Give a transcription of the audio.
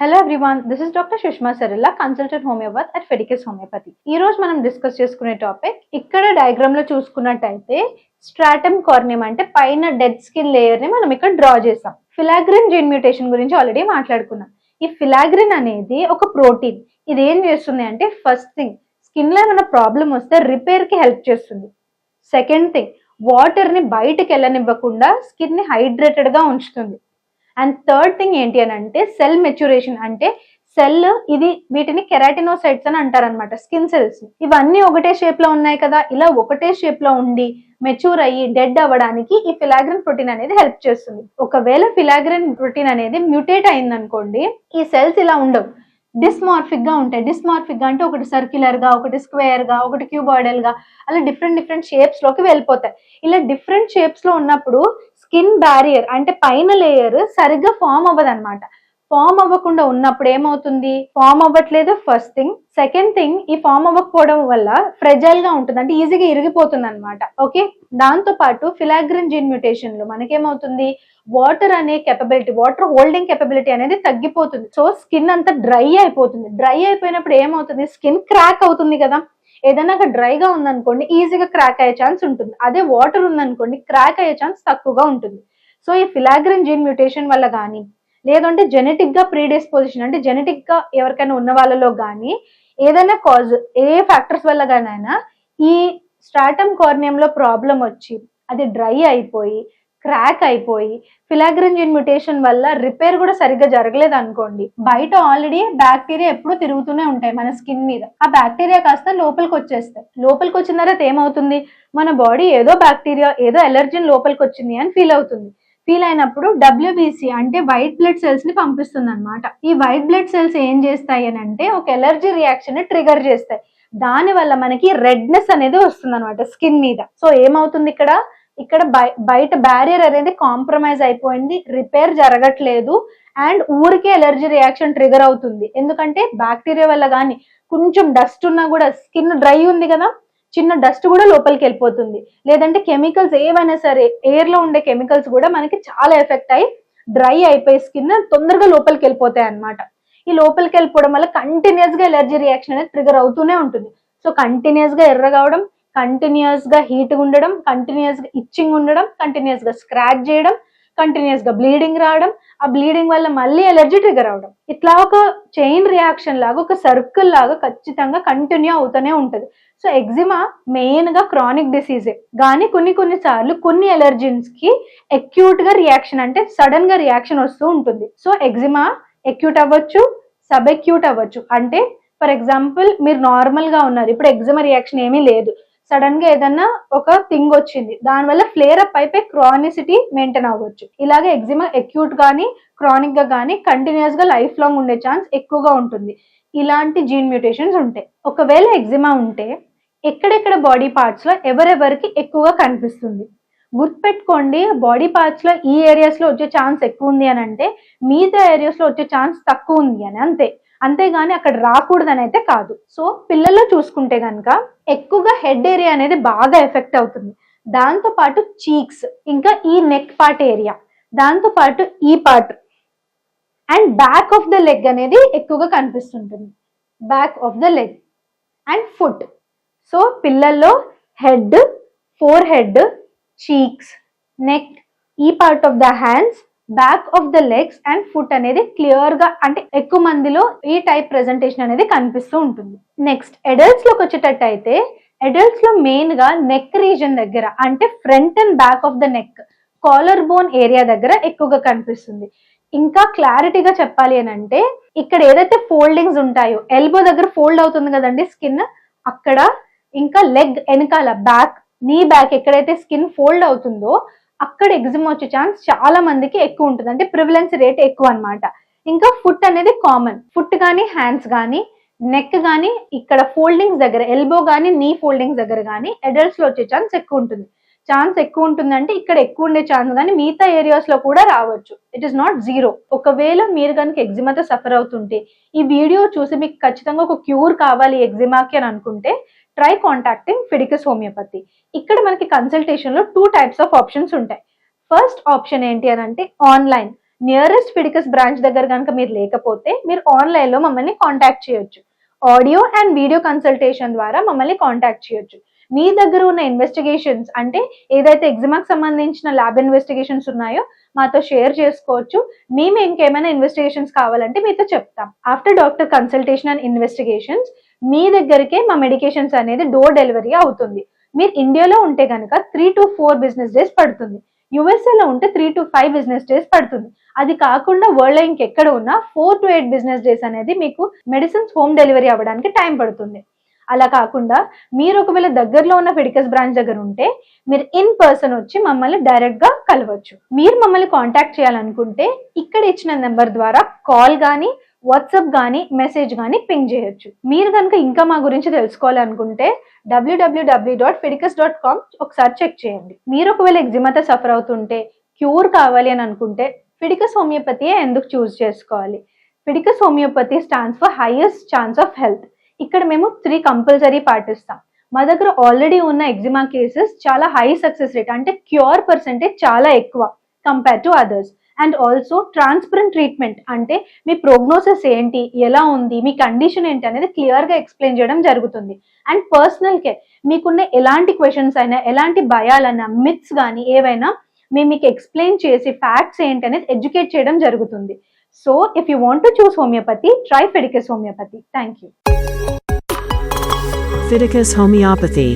Hello everyone, this is doctor Sushma సరిల్లా, consultant homeopathy at ఫెడికస్ homeopathy. ఈ రోజు మనం డిస్కస్ చేసుకునే టాపిక్, ఇక్కడ డయాగ్రామ్ లో చూసుకున్నట్టయితే స్ట్రాటమ్ కార్నియం అంటే పైన డెడ్ స్కిన్ లేయర్ ని మనం ఇక్కడ డ్రా చేసాం. ఫిలాగ్రిన్ జీన్ మ్యూటేషన్ గురించి ఆల్రెడీ మాట్లాడుకున్నాం. ఈ ఫిలాగ్రిన్ అనేది ఒక ప్రోటీన్. ఇది ఏం చేస్తుంది అంటే, ఫస్ట్ థింగ్ స్కిన్ లో ఏమైనా ప్రాబ్లం వస్తే రిపేర్ కి హెల్ప్ చేస్తుంది. సెకండ్ థింగ్, వాటర్ ని బయటకు వెళ్ళనివ్వకుండా స్కిన్ ని హైడ్రేటెడ్ గా ఉంచుతుంది. అండ్ థర్డ్ థింగ్ ఏంటి అని అంటే, సెల్ మెచ్యూరేషన్ అంటే సెల్ ఇది వీటిని కెరాటినోసైట్స్ అని అంటారనమాట, స్కిన్ సెల్స్. ఇవన్నీ ఒకటే షేప్ లో ఉన్నాయి కదా, ఇలా ఒకటే షేప్ లో ఉండి మెచ్యూర్ అయ్యి డెడ్ అవ్వడానికి ఈ ఫిలాగ్రిన్ ప్రోటీన్ అనేది హెల్ప్ చేస్తుంది. ఒకవేళ ఫిలాగ్రిన్ ప్రోటీన్ అనేది మ్యూటేట్ అయింది అనుకోండి, ఈ సెల్స్ ఇలా ఉండవు, డిస్మార్ఫిక్ గా ఉంటాయి. డిస్మార్ఫిక్ గా అంటే ఒకటి సర్క్యులర్ గా, ఒకటి స్క్వేర్ గా, ఒకటి క్యూబాయిడల్ గా, అలా డిఫరెంట్ షేప్స్ లోకి వెళ్ళిపోతాయి. ఇలా డిఫరెంట్ షేప్స్ లో ఉన్నప్పుడు స్కిన్ బ్యారియర్ అంటే పైన లేయర్ సరిగ్గా ఫామ్ అవ్వదు అనమాట. ఫామ్ అవ్వకుండా ఉన్నప్పుడు ఏమవుతుంది, ఫామ్ అవ్వట్లేదు ఫస్ట్ థింగ్. సెకండ్ థింగ్, ఈ ఫామ్ అవ్వకపోవడం వల్ల ఫ్రెజైల్ గా ఉంటుంది, అంటే ఈజీగా ఇరిగిపోతుంది అనమాట. ఓకే, దాంతో పాటు ఫిలాగ్రిన్ జీన్ మ్యూటేషన్ లో మనకేమవుతుంది, వాటర్ అనే కెపబిలిటీ, వాటర్ హోల్డింగ్ కెపబిలిటీ అనేది తగ్గిపోతుంది. సో స్కిన్ అంతా డ్రై అయిపోతుంది. డ్రై అయిపోయినప్పుడు ఏమవుతుంది, స్కిన్ క్రాక్ అవుతుంది కదా. ఏదైనా డ్రైగా ఉందనుకోండి, ఈజీగా క్రాక్ అయ్యే ఛాన్స్ ఉంటుంది. అదే వాటర్ ఉందనుకోండి, క్రాక్ అయ్యే ఛాన్స్ తక్కువగా ఉంటుంది. సో ఈ ఫిలాగ్రిన్ జీన్ మ్యూటేషన్ వల్ల కానీ, లేదంటే జెనెటిక్ గా ప్రీడిస్పోజిషన్ అంటే జెనెటిక్ గా ఎవరికైనా ఉన్న వాళ్ళలో కానీ, ఏదైనా కాజ్, ఏ ఫ్యాక్టర్స్ వల్ల గానైనా ఈ స్ట్రాటమ్ కార్నియం లో ప్రాబ్లం వచ్చి అది డ్రై అయిపోయి క్రాక్ అయిపోయి ఫిలాగ్రిన్ జీన్ మ్యూటేషన్ వల్ల రిపేర్ కూడా సరిగ్గా జరగలేదు అనుకోండి, బయట ఆల్రెడీ బ్యాక్టీరియా ఎప్పుడు తిరుగుతూనే ఉంటాయి మన స్కిన్ మీద. ఆ బ్యాక్టీరియా కాస్త లోపలికి వచ్చేస్తాయి. లోపలికి వచ్చిన తర్వాత ఏమవుతుంది, మన బాడీ ఏదో బ్యాక్టీరియా, ఏదో ఎలర్జీని లోపలికి వచ్చింది అని ఫీల్ అవుతుంది. ఫీల్ అయినప్పుడు WBC అంటే వైట్ బ్లడ్ సెల్స్ ని పంపిస్తుంది అనమాట. ఈ వైట్ బ్లడ్ సెల్స్ ఏం చేస్తాయి అని అంటే, ఒక ఎలర్జీ రియాక్షన్ ని ట్రిగర్ చేస్తాయి. దాని వల్ల మనకి రెడ్నెస్ అనేది వస్తుంది అనమాట స్కిన్ మీద. సో ఏమవుతుంది, ఇక్కడ బయట బ్యారియర్ అనేది కాంప్రమైజ్ అయిపోయింది, రిపేర్ జరగట్లేదు, అండ్ ఊరికే ఎలర్జీ రియాక్షన్ ట్రిగర్ అవుతుంది. ఎందుకంటే బ్యాక్టీరియా వల్ల కానీ, కొంచెం డస్ట్ ఉన్నా కూడా, స్కిన్ డ్రై ఉంది కదా, చిన్న డస్ట్ కూడా లోపలికి వెళ్ళిపోతుంది. లేదంటే కెమికల్స్ ఏవైనా సరే, ఎయిర్ లో ఉండే కెమికల్స్ కూడా మనకి చాలా ఎఫెక్ట్ అయ్యి డ్రై అయిపోయి స్కిన్ తొందరగా లోపలికి వెళ్ళిపోతాయి అనమాట. ఈ లోపలికి వెళ్ళిపోవడం వల్ల కంటిన్యూస్ గా ఎలర్జీ రియాక్షన్ అనేది ట్రిగర్ అవుతూనే ఉంటుంది. సో కంటిన్యూస్ గా ఎర్ర కావడం, కంటిన్యూస్ గా హీట్ ఉండడం, కంటిన్యూస్ గా ఇచ్చింగ్ ఉండడం, కంటిన్యూస్ గా స్క్రాచ్ చేయడం, కంటిన్యూస్ గా బ్లీడింగ్ రావడం, ఆ బ్లీడింగ్ వల్ల మళ్ళీ ఎలర్జీ ట్రిగర్ అవడం, ఇట్లా ఒక చైన్ రియాక్షన్ లాగా, ఒక సర్కిల్ లాగా ఖచ్చితంగా కంటిన్యూ అవుతూనే ఉంటది. సో ఎగ్జిమా మెయిన్ గా క్రానిక్ డిసీజే, కానీ కొన్ని సార్లు కొన్ని ఎలర్జీన్స్ కి అక్యూట్ గా రియాక్షన్ అంటే సడన్ గా రియాక్షన్ వస్తూ ఉంటుంది. సో ఎగ్జిమా అక్యూట్ అవ్వచ్చు, సబ్ అక్యూట్ అవ్వచ్చు. అంటే ఫర్ ఎగ్జాంపుల్, మీరు నార్మల్ గా ఉన్నారు, ఇప్పుడు ఎగ్జిమా రియాక్షన్ ఏమీ లేదు, సడన్ గా ఏదన్నా ఒక థింగ్ వచ్చింది, దానివల్ల ఫ్లేర్ అప్ అయిపోయి క్రానిసిటీ మెయింటైన్ అవ్వచ్చు. ఇలాగే ఎగ్జిమా అక్యూట్ గానీ క్రానిక్ గా కానీ కంటిన్యూస్ గా లైఫ్ లాంగ్ ఉండే ఛాన్స్ ఎక్కువగా ఉంటుంది. ఇలాంటి జీన్ మ్యూటేషన్స్ ఉంటాయి. ఒకవేళ ఎగ్జిమా ఉంటే ఎక్కడెక్కడ బాడీ పార్ట్స్ లో ఎవరెవరికి ఎక్కువగా కనిపిస్తుంది గుర్తుపెట్టుకోండి. బాడీ పార్ట్స్ లో ఈ ఏరియాస్ లో వచ్చే ఛాన్స్ ఎక్కువ ఉంది అని అంటే, మిగతా ఏరియాస్ లో వచ్చే ఛాన్స్ తక్కువ ఉంది అని అంతే. అంతేగాని అక్కడ రాకూడదని అయితే కాదు. సో పిల్లల్లో చూసుకుంటే కనుక ఎక్కువగా హెడ్ ఏరియా అనేది బాగా ఎఫెక్ట్ అవుతుంది. దాంతో పాటు చీక్స్, ఇంకా ఈ నెక్ పార్ట్ ఏరియా, దాంతో పాటు ఈ part and back of the leg అనేది ఎక్కువగా కనిపిస్తుంటుంది. Back of the leg and foot. So పిల్లల్లో head, forehead, cheeks, neck, ఈ part of the hands, back of the legs and foot అనేది clear గా, అంటే ఎక్కువ మందిలో ఈ టైప్ ప్రెజెంటేషన్ అనేది కనిపిస్తూ ఉంటుంది. నెక్స్ట్ అడల్ట్స్ లోకి వచ్చేటట్టు అయితే, అడల్ట్స్ లో మెయిన్ గా నెక్ రీజన్ దగ్గర, అంటే front and back of the neck, collar bone area దగ్గర ఎక్కువగా కనిపిస్తుంది. ఇంకా క్లారిటీగా చెప్పాలి అని అంటే, ఇక్కడ ఏదైతే ఫోల్డింగ్స్ ఉంటాయో, ఎల్బో దగ్గర ఫోల్డ్ అవుతుంది కదండి స్కిన్, అక్కడ, ఇంకా లెగ్ వెనకాల బ్యాక్, నీ బ్యాక్ ఎక్కడైతే స్కిన్ ఫోల్డ్ అవుతుందో అక్కడ ఎగ్జిమా వచ్చే ఛాన్స్ చాలా మందికి ఎక్కువ ఉంటుంది, అంటే ప్రివిలెన్స్ రేట్ ఎక్కువ అనమాట. ఇంకా ఫుట్ అనేది కామన్, ఫుట్ కానీ హ్యాండ్స్ కానీ నెక్ కానీ ఇక్కడ ఫోల్డింగ్స్ దగ్గర, ఎల్బో కానీ నీ ఫోల్డింగ్స్ దగ్గర కానీ అడల్ట్స్ లో వచ్చే ఛాన్స్ ఎక్కువ ఉంటుంది. ఛాన్స్ ఎక్కువ ఉంటుంది అంటే ఇక్కడ ఎక్కువ ఉండే ఛాన్స్ కానీ మిగతా ఏరియాస్ లో కూడా రావచ్చు. It is not zero. ఒకవేళ మీరు కనుక ఎగ్జిమాతో సఫర్ అవుతుంటే, ఈ వీడియో చూసి మీకు ఖచ్చితంగా ఒక క్యూర్ కావాలి ఎగ్జిమాకి అని అనుకుంటే, ట్రై కాంటాక్టింగ్ ఫెడికస్ హోమియోపతి. ఇక్కడ మనకి కన్సల్టేషన్ లో 2 టైప్స్ ఆఫ్ ఆప్షన్స్ ఉంటాయి. ఫస్ట్ ఆప్షన్ ఏంటి అని అంటే ఆన్లైన్. నియరెస్ట్ ఫిడికస్ బ్రాంచ్ దగ్గర కనుక మీరు లేకపోతే మీరు ఆన్లైన్లో మమ్మల్ని కాంటాక్ట్ చేయొచ్చు. ఆడియో అండ్ వీడియో కన్సల్టేషన్ ద్వారా మమ్మల్ని కాంటాక్ట్ చేయొచ్చు. మీ దగ్గర ఉన్న ఇన్వెస్టిగేషన్స్ అంటే ఏదైతే ఎగ్జామ్కి సంబంధించిన ల్యాబ్ ఇన్వెస్టిగేషన్స్ ఉన్నాయో మాతో షేర్ చేసుకోవచ్చు. మేము ఇంకేమైనా ఇన్వెస్టిగేషన్స్ కావాలంటే మీతో చెప్తాం. After doctor consultation and investigations మీ దగ్గరికే మా మెడికేషన్స్ అనేది డోర్ డెలివరీ అవుతుంది. మీరు ఇండియాలో ఉంటే కనుక 3 to 4 బిజినెస్ డేస్ పడుతుంది. యుఎస్ఏలో ఉంటే 3 to 5 బిజినెస్ డేస్ పడుతుంది. అది కాకుండా వరల్డ్ లో ఇంకెక్కడ ఉన్నా 4 to 8 బిజినెస్ డేస్ అనేది మీకు మెడిసిన్స్ హోమ్ డెలివరీ అవ్వడానికి టైం పడుతుంది. అలా కాకుండా మీరు ఒకవేళ దగ్గరలో ఉన్న ఫిడికస్ బ్రాంచ్ దగ్గర ఉంటే మీరు ఇన్ పర్సన్ వచ్చి మమ్మల్ని డైరెక్ట్ గా కలవచ్చు. మీరు మమ్మల్ని కాంటాక్ట్ చేయాలనుకుంటే ఇక్కడ ఇచ్చిన నెంబర్ ద్వారా కాల్ కానీ వాట్సాప్ కానీ మెసేజ్ కానీ పింగ్ చేయొచ్చు. మీరు కనుక ఇంకా మా గురించి తెలుసుకోవాలనుకుంటే www.fidicus.com ఒకసారి చెక్ చేయండి. మీరు ఒకవేళ ఎగ్జిమాతో సఫర్ అవుతుంటే క్యూర్ కావాలి అని అనుకుంటే ఫిడికస్ హోమియోపతియే ఎందుకు చూస్ చేసుకోవాలి? Fidicus homeopathy stands for highest chance of health. ఇక్కడ మేము 3 కంపల్సరీ పాటిస్తాం. మా దగ్గర ఆల్రెడీ ఉన్న ఎగ్జిమా కేసెస్ చాలా హై సక్సెస్ రేట్, అంటే క్యూర్ పర్సెంటేజ్ చాలా ఎక్కువ compare to others. And also transparent treatment, అంటే మీ ప్రోగ్నోసిస్ ఏంటి, ఎలా ఉంది, మీ కండిషన్ ఏంటి అనేది క్లియర్గా ఎక్స్ప్లెయిన్ చేయడం జరుగుతుంది. అండ్ పర్సనల్ కేర్, మీకున్న ఎలాంటి క్వశ్చన్స్ అయినా, ఎలాంటి భయాలన్నా, మిత్స్ కానీ ఏవైనా మేము మీకు ఎక్స్ప్లెయిన్ చేసి ఫ్యాక్ట్స్ ఏంటి అనేది ఎడ్యుకేట్ చేయడం జరుగుతుంది. So if you want to choose homeopathy, try Fidicus homeopathy. Thank you. Fidicus Homeopathy.